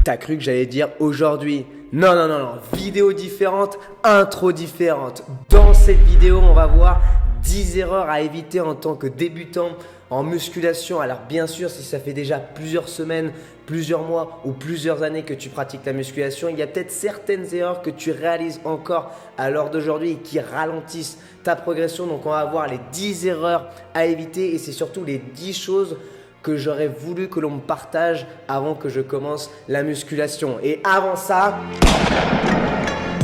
T'as cru que j'allais dire aujourd'hui? Non, non, non, non, vidéo différente, intro différente. Dans cette vidéo, on va voir 10 erreurs à éviter en tant que débutant en musculation. Alors bien sûr, si ça fait déjà plusieurs semaines, plusieurs mois ou plusieurs années que tu pratiques la musculation, il y a peut-être certaines erreurs que tu réalises encore à l'heure d'aujourd'hui et qui ralentissent ta progression. Donc on va voir les 10 erreurs à éviter et c'est surtout les 10 choses que j'aurais voulu que l'on me partage avant que je commence la musculation. Et avant ça,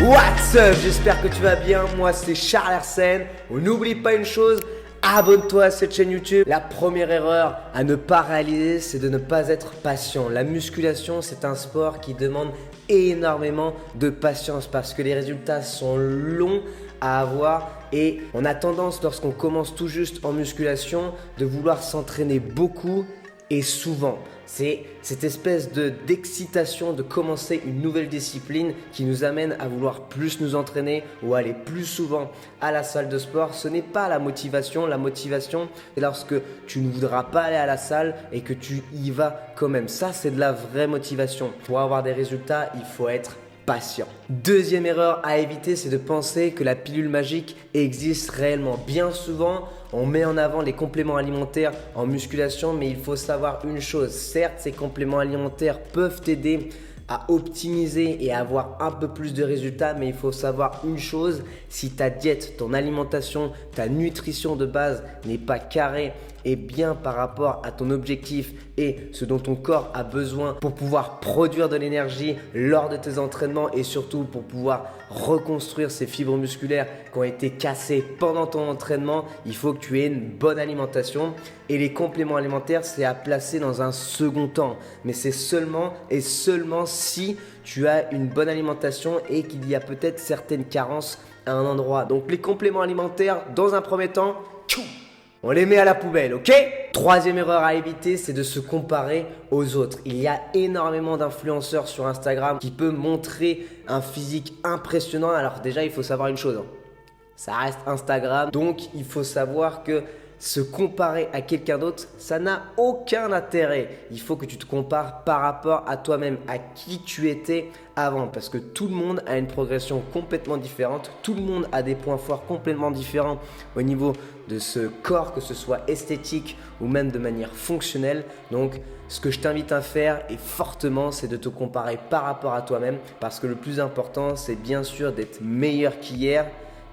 what's up? J'espère que tu vas bien. Moi, c'est Charles Hersen. N'oublie pas une chose, abonne-toi à cette chaîne YouTube. La première erreur à ne pas réaliser, c'est de ne pas être patient. La musculation, c'est un sport qui demande énormément de patience parce que les résultats sont longs à avoir et on a tendance lorsqu'on commence tout juste en musculation de vouloir s'entraîner beaucoup et souvent. C'est cette espèce d'excitation de commencer une nouvelle discipline qui nous amène à vouloir plus nous entraîner ou aller plus souvent à la salle de sport. Ce n'est pas la motivation. La motivation, c'est lorsque tu ne voudras pas aller à la salle et que tu y vas quand même. Ça, c'est de la vraie motivation. Pour avoir des résultats, il faut être patient. Deuxième erreur à éviter, c'est de penser que la pilule magique existe réellement. Bien souvent, on met en avant les compléments alimentaires en musculation, mais il faut savoir une chose. Certes, ces compléments alimentaires peuvent t'aider à optimiser et à avoir un peu plus de résultats, mais il faut savoir une chose, si ta diète, ton alimentation, ta nutrition de base n'est pas carrée et bien par rapport à ton objectif et ce dont ton corps a besoin pour pouvoir produire de l'énergie lors de tes entraînements et surtout pour pouvoir reconstruire ces fibres musculaires qui ont été cassées pendant ton entraînement, il faut que tu aies une bonne alimentation et les compléments alimentaires, c'est à placer dans un second temps. Mais c'est seulement et seulement si tu as une bonne alimentation et qu'il y a peut-être certaines carences à un endroit. Donc les compléments alimentaires, dans un premier temps, on les met à la poubelle, ok? Troisième erreur à éviter, c'est de se comparer aux autres. Il y a énormément d'influenceurs sur Instagram qui peuvent montrer un physique impressionnant. Alors déjà, il faut savoir une chose, ça reste Instagram. Donc, il faut savoir que se comparer à quelqu'un d'autre, ça n'a aucun intérêt. Il faut que tu te compares par rapport à toi-même, à qui tu étais avant. Parce que tout le monde a une progression complètement différente. Tout le monde a des points forts complètement différents au niveau de ce corps, que ce soit esthétique ou même de manière fonctionnelle. Donc, ce que je t'invite à faire et fortement, c'est de te comparer par rapport à toi-même. Parce que le plus important, c'est bien sûr d'être meilleur qu'hier,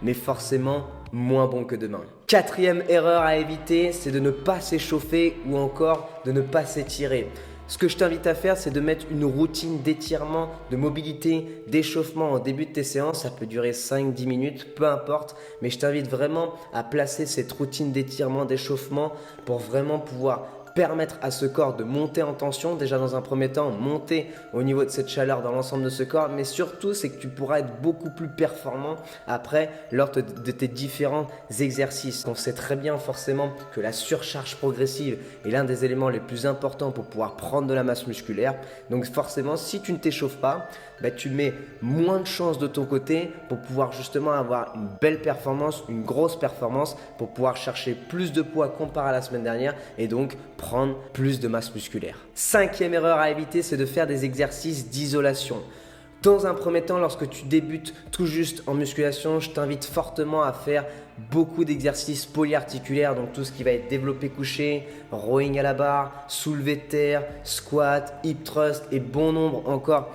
mais forcément moins bon que demain. Quatrième erreur à éviter, c'est de ne pas s'échauffer ou encore de ne pas s'étirer. Ce que je t'invite à faire, c'est de mettre une routine d'étirement, de mobilité, d'échauffement en début de tes séances. Ça peut durer 5-10 minutes, peu importe. Mais je t'invite vraiment à placer cette routine d'étirement, d'échauffement pour vraiment pouvoir permettre à ce corps de monter en tension, déjà dans un premier temps, monter au niveau de cette chaleur dans l'ensemble de ce corps, mais surtout c'est que tu pourras être beaucoup plus performant après lors de tes différents exercices. On sait très bien forcément que la surcharge progressive est l'un des éléments les plus importants pour pouvoir prendre de la masse musculaire. Donc forcément, si tu ne t'échauffes pas, tu mets moins de chances de ton côté pour pouvoir justement avoir une belle performance, une grosse performance, pour pouvoir chercher plus de poids comparé à la semaine dernière et donc prendre plus de masse musculaire. Cinquième erreur à éviter, c'est de faire des exercices d'isolation. Dans un premier temps, lorsque tu débutes tout juste en musculation, je t'invite fortement à faire beaucoup d'exercices polyarticulaires, donc tout ce qui va être développé couché, rowing à la barre, soulevé de terre, squat, hip thrust et bon nombre encore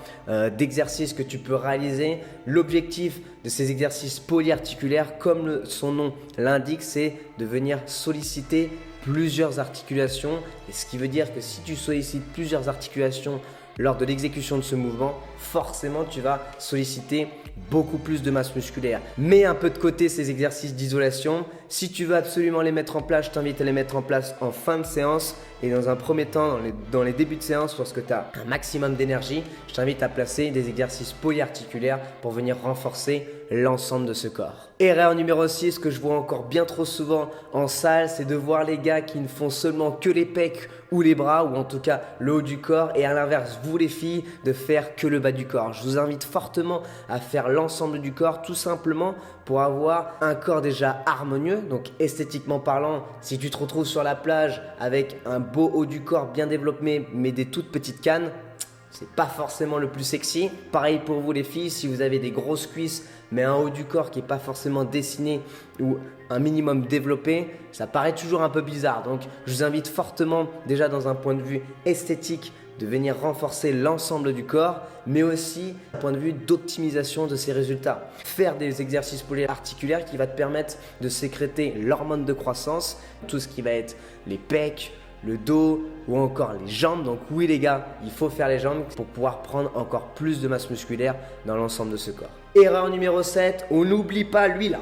d'exercices que tu peux réaliser. L'objectif de ces exercices polyarticulaires, comme son nom l'indique, c'est de venir solliciter plusieurs articulations. Et ce qui veut dire que si tu sollicites plusieurs articulations lors de l'exécution de ce mouvement, forcément tu vas solliciter beaucoup plus de masse musculaire. Mets un peu de côté ces exercices d'isolation. Si tu veux absolument les mettre en place, je t'invite à les mettre en place en fin de séance. Et dans un premier temps, dans les débuts de séance, lorsque tu as un maximum d'énergie, je t'invite à placer des exercices polyarticulaires pour venir renforcer l'ensemble de ce corps. Erreur numéro 6 que je vois encore bien trop souvent en salle, c'est de voir les gars qui ne font seulement que les pecs ou les bras, ou en tout cas le haut du corps, et à l'inverse, vous les filles, de faire que le bas du corps. Je vous invite fortement à faire l'ensemble du corps, tout simplement pour avoir un corps déjà harmonieux, donc esthétiquement parlant. Si tu te retrouves sur la plage avec un beau haut du corps bien développé mais des toutes petites cannes, c'est pas forcément le plus sexy. Pareil pour vous les filles, si vous avez des grosses cuisses mais un haut du corps qui n'est pas forcément dessiné ou un minimum développé, ça paraît toujours un peu bizarre. Donc je vous invite fortement déjà dans un point de vue esthétique de venir renforcer l'ensemble du corps, mais aussi d'un point de vue d'optimisation de ses résultats. Faire des exercices polyarticulaires qui va te permettre de sécréter l'hormone de croissance, tout ce qui va être les pecs, le dos ou encore les jambes. Donc oui les gars, il faut faire les jambes pour pouvoir prendre encore plus de masse musculaire dans l'ensemble de ce corps. Erreur numéro 7, on n'oublie pas lui là.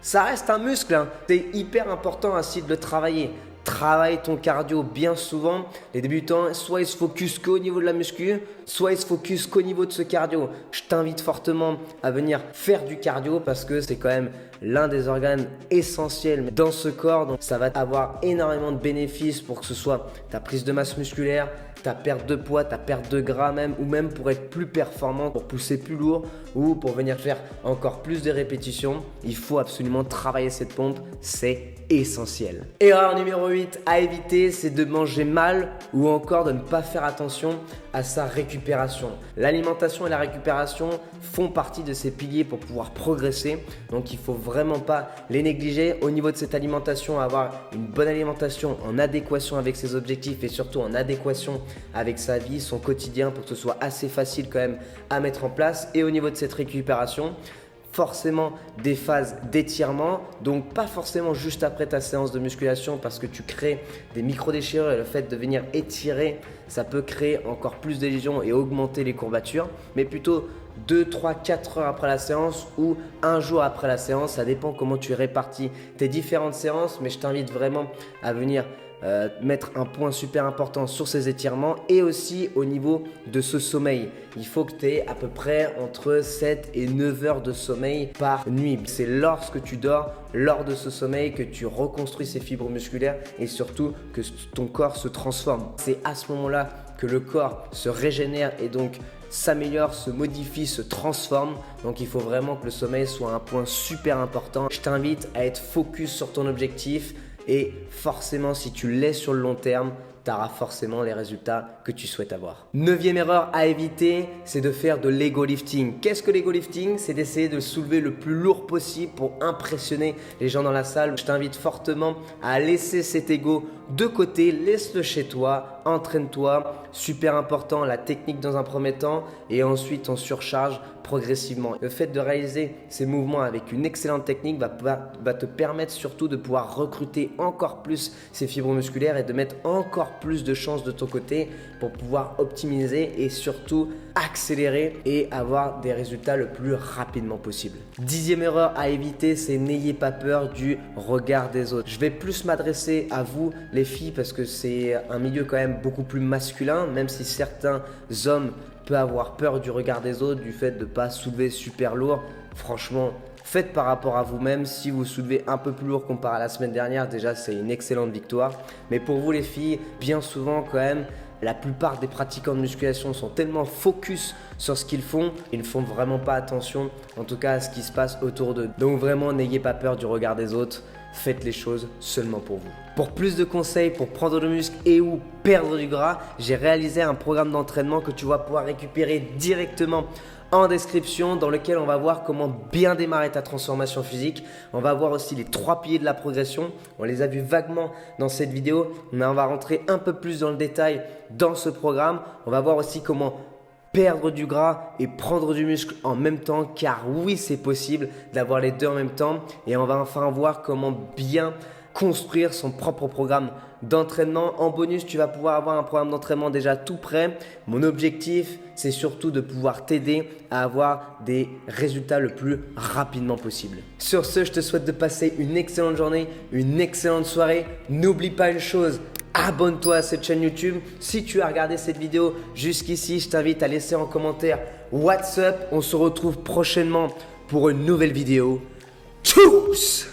Ça reste un muscle, hein. C'est hyper important aussi de le travailler. Travaille ton cardio bien souvent. Les débutants, soit ils se focus qu'au niveau de la muscu, soit ils se focus qu'au niveau de ce cardio. Je t'invite fortement à venir faire du cardio parce que c'est quand même l'un des organes essentiels dans ce corps. Donc ça va avoir énormément de bénéfices pour que ce soit ta prise de masse musculaire, ta perte de poids, ta perte de gras même, ou même pour être plus performant, pour pousser plus lourd ou pour venir faire encore plus de répétitions. Il faut absolument travailler cette pompe, c'est essentiel. Erreur numéro 8 à éviter, c'est de manger mal ou encore de ne pas faire attention à sa récupération. L'alimentation et la récupération font partie de ces piliers pour pouvoir progresser. Donc il ne faut vraiment pas les négliger. Au niveau de cette alimentation, avoir une bonne alimentation en adéquation avec ses objectifs et surtout en adéquation avec sa vie, son quotidien, pour que ce soit assez facile quand même à mettre en place. Et au niveau de cette récupération, forcément des phases d'étirement, donc pas forcément juste après ta séance de musculation parce que tu crées des micro-déchirures et le fait de venir étirer, ça peut créer encore plus de lésions et augmenter les courbatures, mais plutôt 2, 3, 4 heures après la séance ou un jour après la séance, ça dépend comment tu répartis tes différentes séances, mais je t'invite vraiment à venir mettre un point super important sur ces étirements et aussi au niveau de ce sommeil. Il faut que tu aies à peu près entre 7 et 9 heures de sommeil par nuit. C'est lorsque tu dors, lors de ce sommeil, que tu reconstruis ces fibres musculaires et surtout que ton corps se transforme. C'est à ce moment-là que le corps se régénère et donc s'améliore, se modifie, se transforme. Donc il faut vraiment que le sommeil soit un point super important. Je t'invite à être focus sur ton objectif. Et forcément, si tu l'es sur le long terme, tu auras forcément les résultats que tu souhaites avoir. 9e erreur à éviter, c'est de faire de l'ego lifting. Qu'est-ce que l'ego lifting? C'est d'essayer de soulever le plus lourd possible pour impressionner les gens dans la salle. Je t'invite fortement à laisser cet ego de côté, laisse-le chez toi, entraîne-toi. Super important, la technique dans un premier temps et ensuite on surcharge progressivement. Le fait de réaliser ces mouvements avec une excellente technique va te permettre surtout de pouvoir recruter encore plus ces fibres musculaires et de mettre encore plus de chances de ton côté pour pouvoir optimiser et surtout accélérer et avoir des résultats le plus rapidement possible. 10e erreur à éviter, c'est n'ayez pas peur du regard des autres. Je vais plus m'adresser à vous les filles parce que c'est un milieu quand même beaucoup plus masculin, même si certains hommes peuvent avoir peur du regard des autres, du fait de ne pas soulever super lourd. Franchement, faites par rapport à vous-même. Si vous soulevez un peu plus lourd comparé à la semaine dernière, déjà c'est une excellente victoire. Mais pour vous les filles, bien souvent quand même, la plupart des pratiquants de musculation sont tellement focus sur ce qu'ils font, ils ne font vraiment pas attention en tout cas à ce qui se passe autour d'eux. Donc vraiment, n'ayez pas peur du regard des autres, faites les choses seulement pour vous. Pour plus de conseils pour prendre du muscle et ou perdre du gras, j'ai réalisé un programme d'entraînement que tu vas pouvoir récupérer directement en description, dans lequel on va voir comment bien démarrer ta transformation physique. On va voir aussi les 3 piliers de la progression. On les a vus vaguement dans cette vidéo, mais on va rentrer un peu plus dans le détail dans ce programme. On va voir aussi comment perdre du gras et prendre du muscle en même temps, car oui, c'est possible d'avoir les deux en même temps. Et on va enfin voir comment bien construire son propre programme d'entraînement. En bonus, tu vas pouvoir avoir un programme d'entraînement déjà tout prêt. Mon objectif, c'est surtout de pouvoir t'aider à avoir des résultats le plus rapidement possible. Sur ce, je te souhaite de passer une excellente journée, une excellente soirée. N'oublie pas une chose, abonne-toi à cette chaîne YouTube. Si tu as regardé cette vidéo jusqu'ici, je t'invite à laisser en commentaire What's up. On se retrouve prochainement pour une nouvelle vidéo. Tchuss!